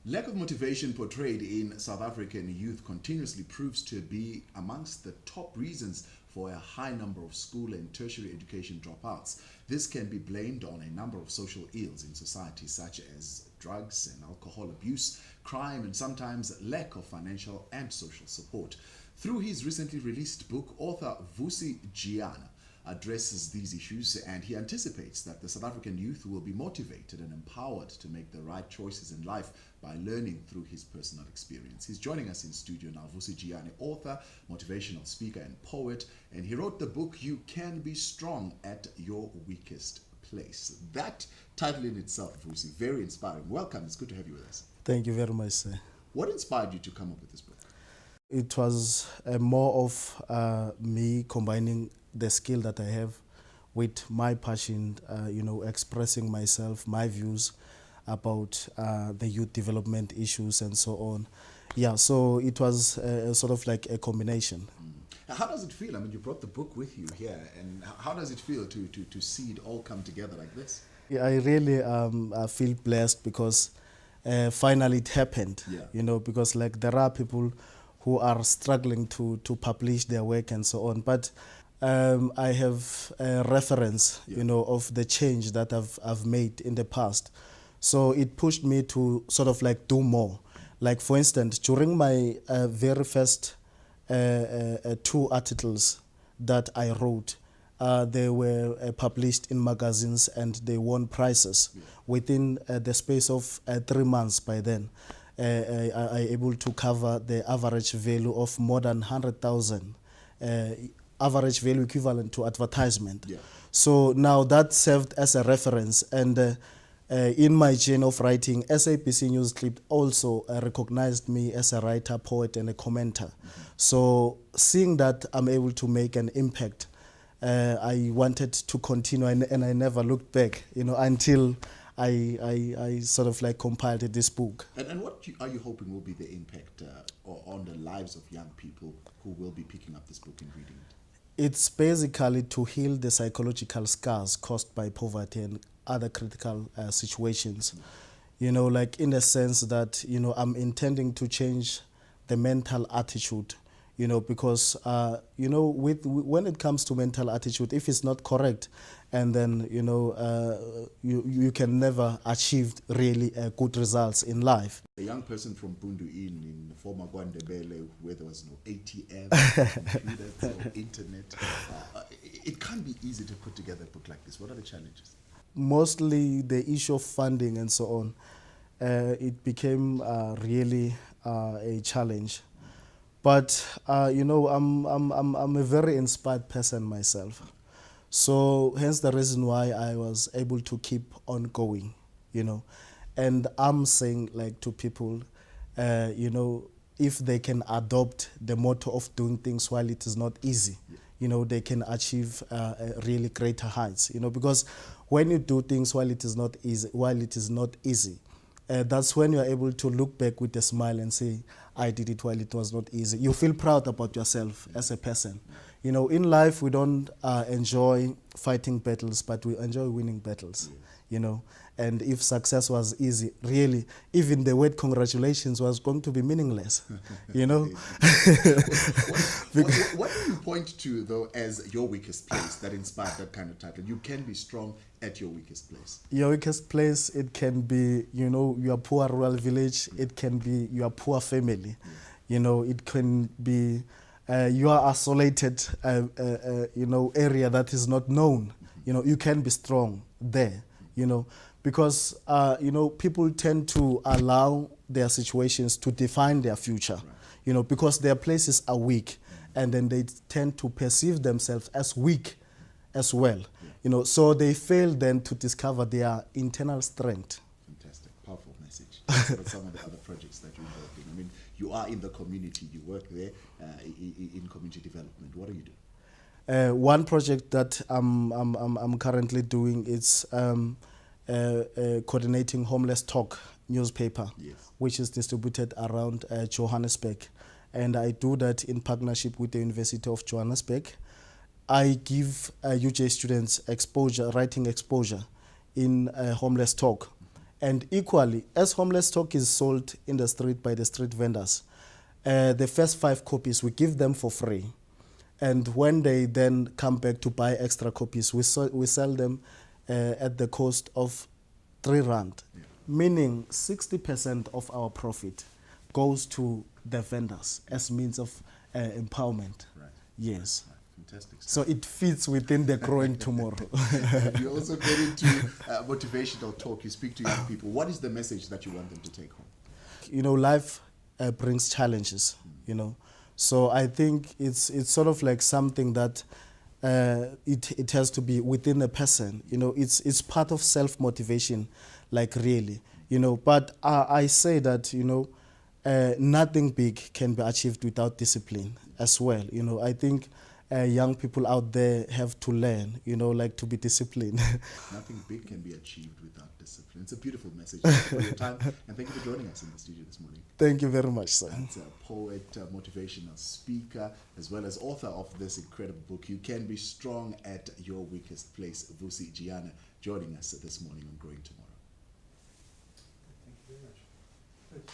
Lack of motivation portrayed in South African youth continuously proves to be amongst the top reasons for a high number of school and tertiary education dropouts. This can be blamed on a number of social ills in society, such as drugs and alcohol abuse, crime, and sometimes lack of financial and social support. Through his recently released book, author Vusi Jiyana addresses these issues, and he anticipates that the South African youth will be motivated and empowered to make the right choices in life by learning through his personal experience. He's joining us in studio now, Vusi Jiyana, author, motivational speaker, and poet, and he wrote the book, You Can Be Strong at Your Weakest Place. That title in itself, Vusi, very inspiring. Welcome, it's good to have you with us. Thank you very much, sir. What inspired you to come up with this book? It was more of me combining the skill that I have with my passion, expressing myself, my views about the youth development issues and so on. Yeah, so it was sort of like a combination. How does it feel? I mean, you brought the book with you here, and how does it feel to see it all come together like this? Yeah, I really feel blessed because finally it happened, because like there are people who are struggling to publish their work and so on. But I have a reference, of the change that I've made in the past. So it pushed me to sort of like do more. Like for instance, during my very first 2 articles that I wrote, they were published in magazines and they won prizes. Within the space of 3 months by then. I able to cover the average value of more than 100,000, average value equivalent to advertisement. So now that served as a reference, and in my chain of writing, SABC News Clip also recognized me as a writer, poet, and a commenter. So seeing that I'm able to make an impact, I wanted to continue, and I never looked back, until I sort of like compiled this book. And what are you hoping will be the impact on the lives of young people who will be picking up this book and reading it? It's basically to heal the psychological scars caused by poverty and other critical situations. Like in the sense that, I'm intending to change the mental attitude, because, when it comes to mental attitude, if it's not correct, and then, you can never achieve really good results in life. A young person from Bundu in former Gwandebele, where there was no ATM, computers, no internet, it can't be easy to put together a book like this. What are the challenges? Mostly the issue of funding and so on. It became really a challenge. But I'm a very inspired person myself. So hence the reason why I was able to keep on going, And I'm saying like to people, if they can adopt the motto of doing things while it is not easy, they can achieve really greater heights, because when you do things while it is not easy, that's when you're able to look back with a smile and say, I did it while it was not easy. You feel proud about yourself as a person. In life, we don't enjoy fighting battles, but we enjoy winning battles, And if success was easy, really, even the word congratulations was going to be meaningless, What do you point to, though, as your weakest place that inspired that kind of title? You can be strong at your weakest place. Your weakest place, it can be, your poor rural village. It can be your poor family. It can be your isolated, area that is not known. You can be strong there, because, people tend to allow their situations to define their future, because their places are weak, and then they tend to perceive themselves as weak as well, so they fail then to discover their internal strength. Fantastic, powerful message. But some of the other projects that you're involved in, I mean, you are in the community, you work there in community development. What do you do? One project that I'm currently doing is coordinating Homeless Talk newspaper, which is distributed around Johannesburg. And I do that in partnership with the University of Johannesburg. I give UJ students writing exposure in Homeless Talk. And equally, as homeless talk is sold in the street by the street vendors, the first 5 copies, we give them for free. And when they then come back to buy extra copies, we sell them at the cost of 3 rand, meaning 60% of our profit goes to the vendors as means of empowerment. Right. Yes. Right. Fantastic stuff. So it fits within the growing tomorrow. You also get into motivational talk. You speak to young people. What is the message that you want them to take home? You know, life brings challenges, you know. So I think it's sort of like something that it has to be within a person. You know, it's part of self-motivation, like really, you know. But I say that, you know, nothing big can be achieved without discipline as well. You know, I think young people out there have to learn, you know, like to be disciplined. Nothing big can be achieved without discipline. It's a beautiful message. Thank you for your time, and thank you for joining us in the studio this morning. Thank you very much, sir. That's a poet, motivational speaker, as well as author of this incredible book, You Can Be Strong at Your Weakest Place, Vusi Jiyana, joining us this morning on Growing Tomorrow. Thank you very much. Good.